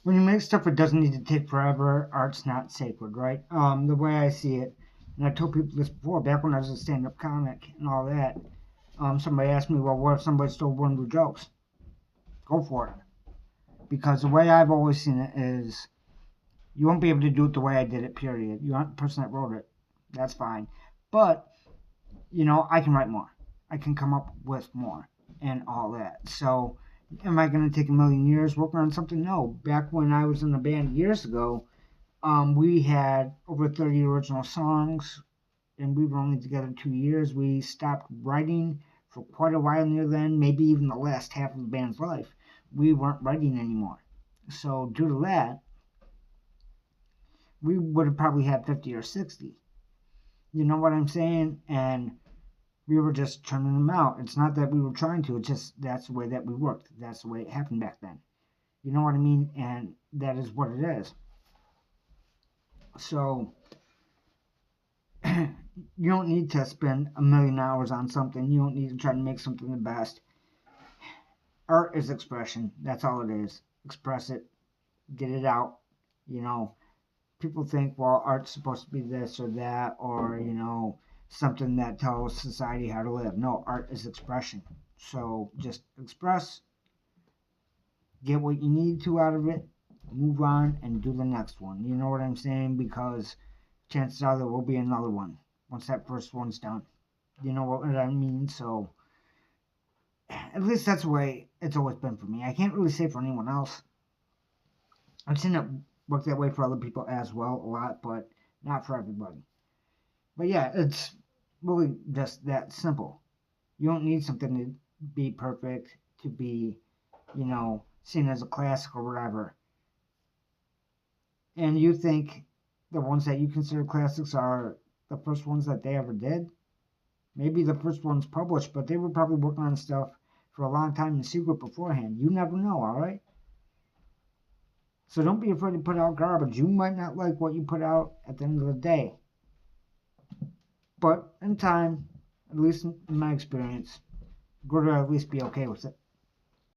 when you make stuff, it doesn't need to take forever. Art's not sacred, right? The way I see it, and I told people this before, back when I was a stand-up comic and all that. Somebody asked me, well, what if somebody stole one of your jokes? Go for it. Because the way I've always seen it is, you won't be able to do it the way I did it. Period. You aren't the person that wrote it. That's fine. But I can write more. I can come up with more and all that. So, am I going to take a million years working on something? No. Back when I was in the band years ago, we had over 30 original songs, and we were only together 2 years. We stopped writing for quite a while near then, maybe even the last half of the band's life. We weren't writing anymore. So, due to that, we would have probably had 50 or 60. You know what I'm saying? And we were just churning them out. It's not that we were trying to, it's just that's the way that we worked. That's the way it happened back then. You know what I mean? And that is what it is. So, you don't need to spend a million hours on something. You don't need to try to make something the best. Art is expression. That's all it is. Express it, get it out. You know, people think, well, art's supposed to be this or that, or, something that tells society how to live. No, art is expression. So just express, get what you need to out of it, move on, and do the next one. You know what I'm saying? Because chances are there will be another one once that first one's done. You know what I mean? So at least that's the way it's always been for me. I can't really say for anyone else. I've seen it work that way for other people as well a lot, but not for everybody. But yeah, it's really just that simple. You don't need something to be perfect, to be, seen as a classic or whatever. And you think the ones that you consider classics are the first ones that they ever did? Maybe the first ones published, but they were probably working on stuff for a long time in secret beforehand. You never know, all right? So don't be afraid to put out garbage. You might not like what you put out at the end of the day. But in time, at least in my experience, you're going to at least be okay with it.